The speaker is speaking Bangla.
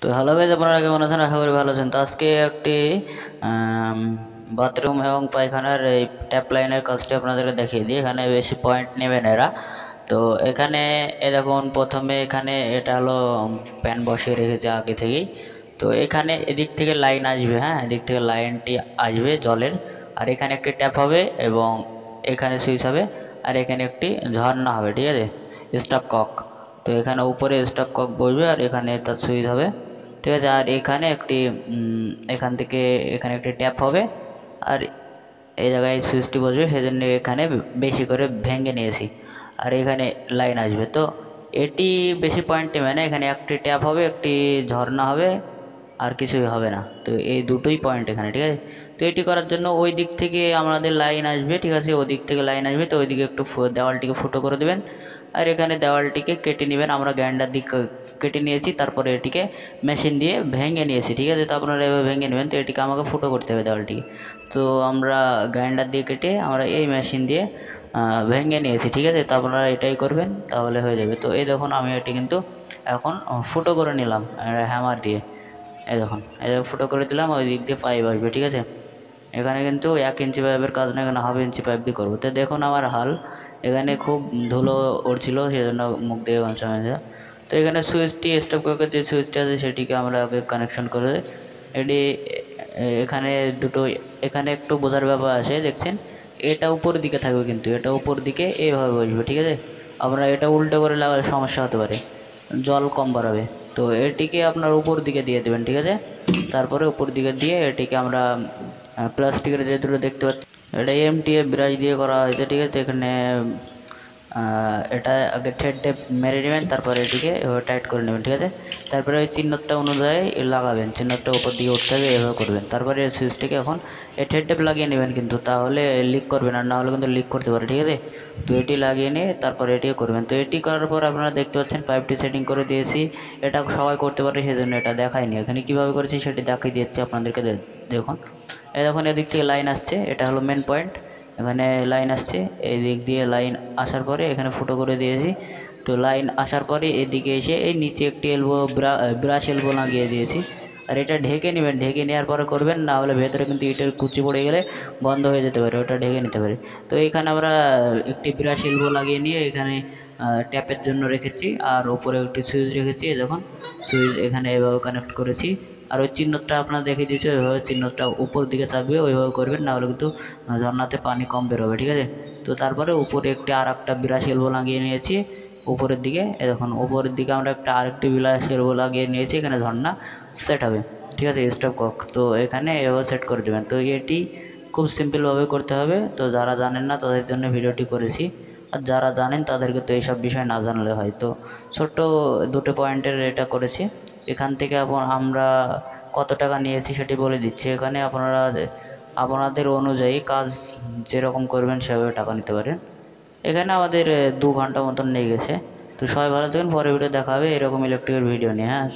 তো হ্যালো গাইজ, আপনারা কেমন আছেন? আশা করি ভালো আছেন। তো আজকে একটি বাথরুম এবং পায়খানার এই ট্যাপ লাইনের কাজটি আপনাদেরকে দেখিয়ে দিই। এখানে বেশি পয়েন্ট নেবেন এরা। তো এখানে দেখুন, প্রথমে এখানে এটা হলো প্যান বসিয়ে রেখেছে আগে থেকেই। তো এখানে এদিক থেকে লাইন আসবে, হ্যাঁ, এদিক থেকে লাইনটি আসবে জলের। আর এখানে একটি ট্যাপ হবে এবং এখানে সুইচ হবে, আর এখানে একটি ঝর্ণা হবে, ঠিক আছে, স্টপকক। তো এখানে উপরে স্টপকক বসবে আর এখানে তার সুইচ হবে, ঠিক আছে। আর এখানে একটি এখান থেকে এখানে একটি ট্যাপ হবে, আর এই জায়গায় সুইচটি বসবে, সেজন্য এখানে বেশি করে ভেঙে নিয়েছি। আর এখানে লাইন আসবে। তো এটি বেশি পয়েন্ট নেবে না, এখানে একটি ট্যাপ হবে, একটি ঝর্ণা হবে, আর কিছুই হবে না। তো এই দুটোই পয়েন্ট এখানে, ঠিক আছে। তো এটি করার জন্য ওই দিক থেকে আমাদের লাইন আসবে, ঠিক আছে, ওই দিক থেকে লাইন আসবে। তো ওইদিকে একটু দেওয়ালটিকে ফুটো করে দেবেন, আর এখানে দেওয়ালটিকে কেটে নেবেন। আমরা গ্রাইন্ডার দিক কেটে নিয়েছি, তারপরে এটিকে মেশিন দিয়ে ভেঙে নিয়েছি, ঠিক আছে। তো আপনারা এভাবে ভেঙে নেবেন। তো এটিকে আমাকে ফুটো করতে হবে দেওয়ালটিকে। তো আমরা গ্রাইন্ডার দিয়ে কেটে আমরা এই মেশিন দিয়ে ভেঙে নিয়েছি, ঠিক আছে। তো আপনারা এটাই করবেন, তাহলে হয়ে যাবে। তো এই দেখুন, আমি এটি কিন্তু এখন ফুটো করে নিলাম হ্যামার দিয়ে। এই দেখুন, এই ফুটো করে দিলাম, ওই দিক দিয়ে পাইপ আসবে, ঠিক আছে। এখানে কিন্তু 1 ইঞ্চি পাইপের কাজ না, এখানে 1/2 ইঞ্চি পাইপ দিয়ে করবো। তো দেখুন আমার হাল, এখানে খুব ধুলো উঠছিল, সেই জন্য মুখ দিয়ে গামছা মেজা। তো এখানে সুইচটি স্টপককের যে সুইচটি আছে সেটিকে আমরা আগে কানেকশন করে এটি এখানে দুটো, এখানে একটু বোঝার ব্যাপার আছে, দেখছেন এটা উপরের দিকে থাকবে, কিন্তু এটা উপর দিকে এইভাবে বসবে, ঠিক আছে। আমরা এটা উল্টো করে লাগালে সমস্যা হতে পারে, জল কম বাড়াবে। তো এটিকে আপনার উপর দিকে দিয়ে দেবেন, ঠিক আছে। তারপরে উপর দিকে দিয়ে এটিকে আমরা প্লাস্টিকের যে দুটো দেখতে পাচ্ছি, এটা এমটিএফ ব্রাশ দিয়ে করা হয়েছে, ঠিক আছে। এখানে এটা আগে থ্রেড টেপ মেরে নেবেন, তারপরে এটিকে এভাবে টাইট করে নেবেন, ঠিক আছে। তারপরে ওই চিহ্নটা অনুযায়ী লাগাবেন, চিহ্নটা উপর দিকে উঠতে হবে, এভাবে করবেন। তারপরে সুইচটিকে এখন এই থ্রেড টেপ লাগিয়ে নেবেন, কিন্তু তাহলে লিক করবে না, হলে কিন্তু লিক করতে পারে, ঠিক আছে। তো এটি লাগিয়ে নিয়ে তারপরে এটিও করবেন। তো এটি করার পর আপনারা দেখতে পাচ্ছেন পাইপটি সেটিং করে দিয়েছি। এটা সবাই করতে পারে, সেজন্য এটা দেখায়নি। এখানে কীভাবে করেছি সেটি দেখিয়ে দিচ্ছি আপনাদেরকে। দেখুন, এই দেখুন, এদিক থেকে লাইন আসছে, এটা হলো মেন পয়েন্ট। এখানে লাইন আসছে, এই দিক দিয়ে লাইন আসার পরে এখানে ফুটো করে দিয়েছি। তো লাইন আসার পরে এদিকে এসে এই নিচে একটি এলবো ব্রাশ এলবো লাগিয়ে দিয়েছি। আর এটা ঢেকে নেবেন, ঢেকে নেওয়ার পরে করবেন, না হলে ভেতরে কিন্তু ইটের কুচি পড়ে গেলে বন্ধ হয়ে যেতে পারে, ওটা ঢেকে নিতে পারে। তো এখানে আমরা একটি ব্রাশ এলবো লাগিয়ে নিয়ে এখানে ট্যাপের জন্য রেখেছি, আর ওপরে একটি সুইচ রেখেছি। যখন সুইচ এখানে এভাবে কানেক্ট করেছি, আর ওই চিহ্নটা আপনার দেখে দিয়েছি, ওইভাবে চিহ্নটা উপর দিকে থাকবে, ওইভাবে করবেন, না হলে কিন্তু ঝর্নাতে পানি কম বেরোবে, ঠিক আছে। তো তারপরে উপরে একটি আর একটা ব্রাশ এলবো লাগিয়ে নিয়েছি উপরের দিকে। দেখুন, উপরের দিকে আমরা একটা আরেকটি ব্রাশ এলবো লাগিয়ে নিয়েছি, এখানে ঝর্না সেট হবে, ঠিক আছে, স্টপকক। তো এখানে এভাবে সেট করে দেবেন। তো এটি খুব সিম্পলভাবে করতে হবে। তো যারা জানেন না তাদের জন্য ভিডিওটি করেছি, আর যারা জানেন তাদেরকে তো এইসব বিষয় না জানলে হয়। তো ছোট্ট দুটো পয়েন্টের এটা করেছি। এখান থেকে আমরা কত টাকা নিয়েছি সেটি বলে দিচ্ছি। এখানে আপনারা আপনাদের অনুযায়ী কাজ যেরকম করবেন সেভাবে টাকা নিতে পারেন। এখানে আমাদের 2 ঘন্টা মতন লেগে গেছে। তো সবাই ভালো থাকেন, পরে ভিডিও দেখা হবে এরকম ইলেকট্রিকের ভিডিও নিয়ে, হ্যাঁ।